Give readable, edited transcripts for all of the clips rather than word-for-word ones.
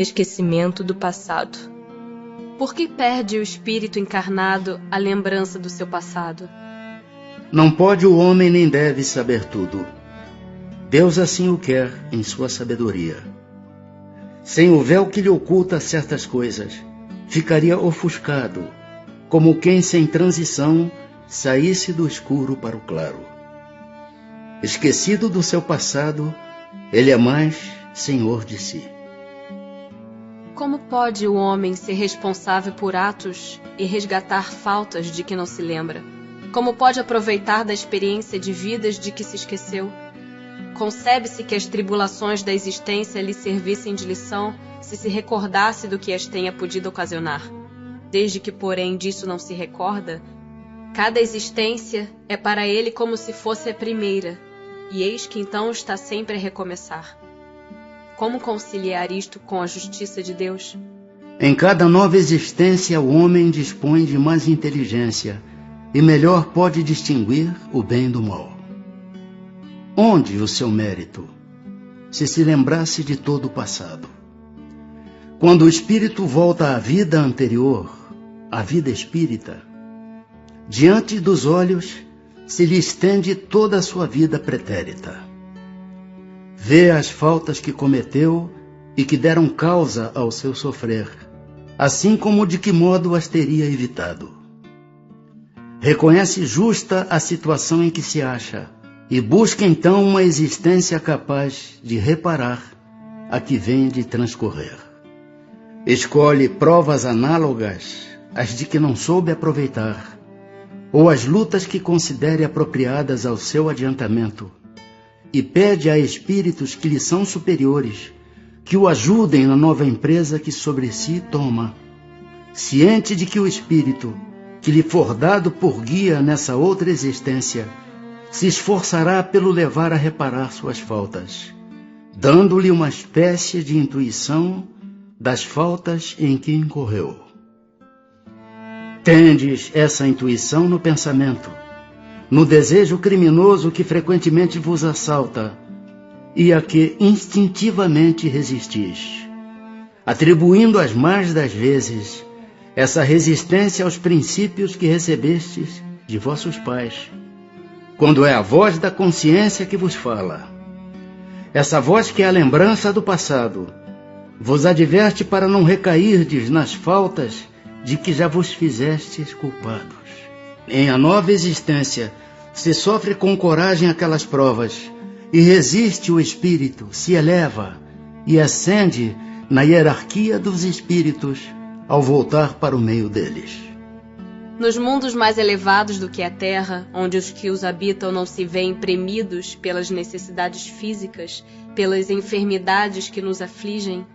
esquecimento do passado. Por que perde o espírito encarnado a lembrança do seu passado? Não pode o homem nem deve saber tudo. Deus assim o quer em sua sabedoria. Sem o véu que lhe oculta certas coisas, ficaria ofuscado, como quem sem transição saísse do escuro para o claro. Esquecido do seu passado, ele é mais senhor de si. Como pode o homem ser responsável por atos e resgatar faltas de que não se lembra? Como pode aproveitar da experiência de vidas de que se esqueceu? Concebe-se que as tribulações da existência lhe servissem de lição se recordasse do que as tenha podido ocasionar. Desde que, porém, disso não se recorda, cada existência é para ele como se fosse a primeira, e eis que então está sempre a recomeçar. Como conciliar isto com a justiça de Deus? Em cada nova existência o homem dispõe de mais inteligência e melhor pode distinguir o bem do mal. Onde o seu mérito, se lembrasse de todo o passado? Quando o espírito volta à vida anterior, à vida espírita, diante dos olhos se lhe estende toda a sua vida pretérita. Vê as faltas que cometeu e que deram causa ao seu sofrer, assim como de que modo as teria evitado. Reconhece justa a situação em que se acha e busca então uma existência capaz de reparar a que vem de transcorrer. Escolhe provas análogas às de que não soube aproveitar, ou as lutas que considere apropriadas ao seu adiantamento, e pede a espíritos que lhe são superiores que o ajudem na nova empresa que sobre si toma, ciente de que o espírito que lhe for dado por guia nessa outra existência se esforçará pelo levar a reparar suas faltas, dando-lhe uma espécie de intuição das faltas em que incorreu. Tendes essa intuição no pensamento, no desejo criminoso que frequentemente vos assalta e a que instintivamente resistis, atribuindo as mais das vezes essa resistência aos princípios que recebestes de vossos pais, quando é a voz da consciência que vos fala. Essa voz que é a lembrança do passado vos adverte para não recairdes nas faltas de que já vos fizestes culpados. Em a nova existência se sofre com coragem aquelas provas e resiste o espírito, se eleva e ascende na hierarquia dos espíritos ao voltar para o meio deles. Nos mundos mais elevados do que a Terra, onde os que os habitam não se veem premidos pelas necessidades físicas, pelas enfermidades que nos afligem,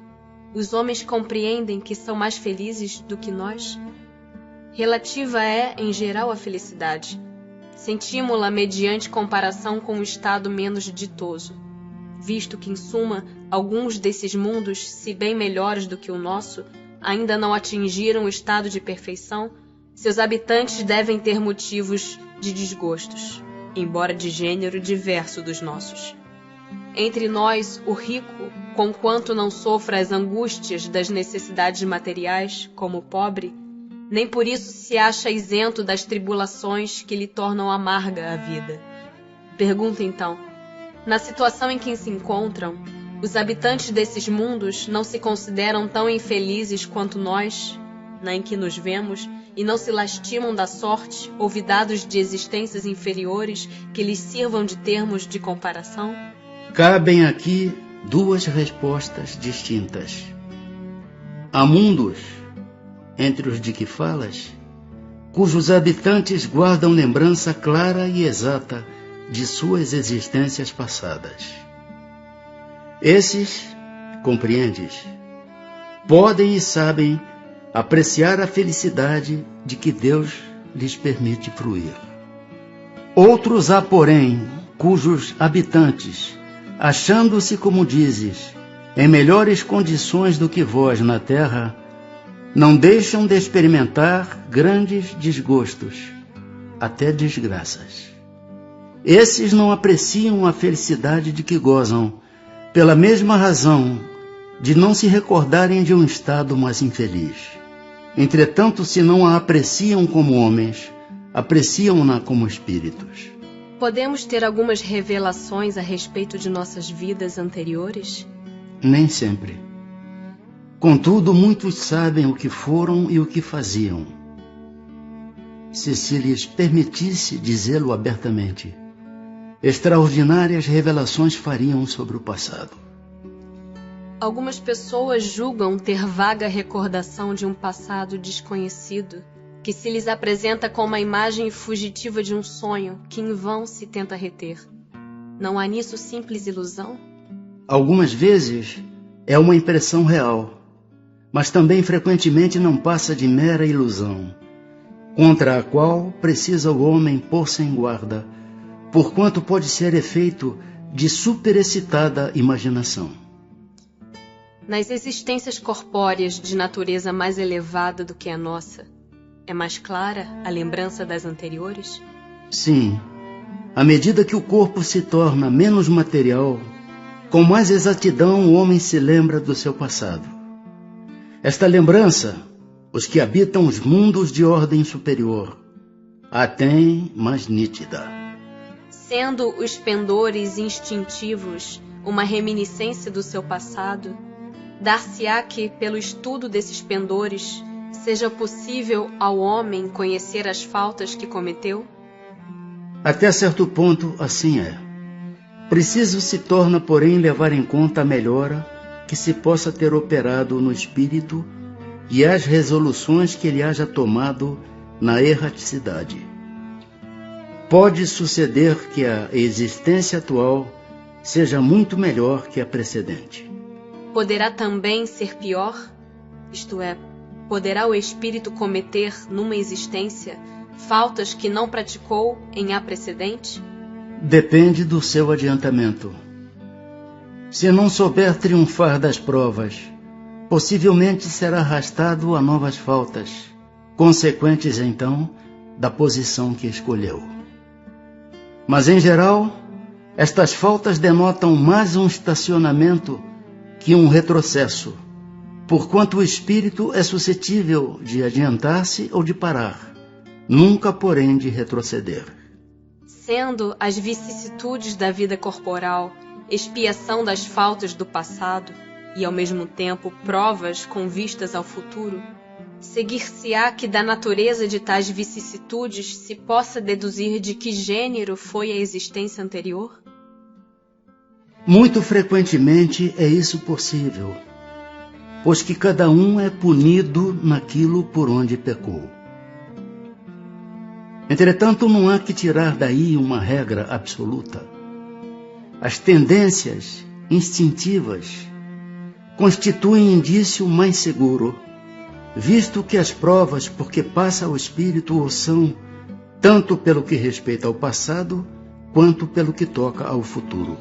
os homens compreendem que são mais felizes do que nós? Relativa é, em geral, a felicidade. Sentimos-la mediante comparação com um estado menos ditoso, visto que, em suma, alguns desses mundos, se bem melhores do que o nosso, ainda não atingiram o estado de perfeição. Seus habitantes devem ter motivos de desgostos, embora de gênero diverso dos nossos. Entre nós, o rico, conquanto não sofra as angústias das necessidades materiais, como o pobre, nem por isso se acha isento das tribulações que lhe tornam amarga a vida. Pergunta então, na situação em que se encontram, os habitantes desses mundos não se consideram tão infelizes quanto nós, na em que nos vemos, e não se lastimam da sorte, olvidados de existências inferiores que lhes sirvam de termos de comparação? Cabem aqui duas respostas distintas. Há mundos, entre os de que falas, cujos habitantes guardam lembrança clara e exata de suas existências passadas. Esses, compreendes, podem e sabem apreciar a felicidade de que Deus lhes permite fruir. Outros há, porém, cujos habitantes, achando-se, como dizes, em melhores condições do que vós na terra, não deixam de experimentar grandes desgostos, até desgraças. Esses não apreciam a felicidade de que gozam, pela mesma razão de não se recordarem de um estado mais infeliz. Entretanto, se não a apreciam como homens, apreciam-na como espíritos. Podemos ter algumas revelações a respeito de nossas vidas anteriores? Nem sempre. Contudo, muitos sabem o que foram e o que faziam. Se lhes permitisse dizê-lo abertamente, extraordinárias revelações fariam sobre o passado. Algumas pessoas julgam ter vaga recordação de um passado desconhecido, que se lhes apresenta como a imagem fugitiva de um sonho que em vão se tenta reter. Não há nisso simples ilusão? Algumas vezes é uma impressão real, mas também frequentemente não passa de mera ilusão, contra a qual precisa o homem pôr-se em guarda, porquanto pode ser efeito de superexcitada imaginação. Nas existências corpóreas de natureza mais elevada do que a nossa, é mais clara a lembrança das anteriores? Sim, à medida que o corpo se torna menos material, com mais exatidão o homem se lembra do seu passado. Esta lembrança, os que habitam os mundos de ordem superior, a têm mais nítida. Sendo os pendores instintivos uma reminiscência do seu passado, dar-se-á que, pelo estudo desses pendores, seja possível ao homem conhecer as faltas que cometeu? Até certo ponto, assim é. Preciso se torna, porém, levar em conta a melhora que se possa ter operado no espírito e as resoluções que ele haja tomado na erraticidade. Pode suceder que a existência atual seja muito melhor que a precedente. Poderá também ser pior? Isto é, poderá o espírito cometer numa existência faltas que não praticou em a precedente? Depende do seu adiantamento. Se não souber triunfar das provas, possivelmente será arrastado a novas faltas, consequentes então da posição que escolheu. Mas em geral, estas faltas denotam mais um estacionamento que um retrocesso, porquanto o espírito é suscetível de adiantar-se ou de parar, nunca, porém, de retroceder. Sendo as vicissitudes da vida corporal expiação das faltas do passado e, ao mesmo tempo, provas com vistas ao futuro, seguir-se-á que da natureza de tais vicissitudes se possa deduzir de que gênero foi a existência anterior? Muito frequentemente é isso possível, pois que cada um é punido naquilo por onde pecou. Entretanto, não há que tirar daí uma regra absoluta. As tendências instintivas constituem indício mais seguro, visto que as provas por que passa o espírito o são, tanto pelo que respeita ao passado, quanto pelo que toca ao futuro.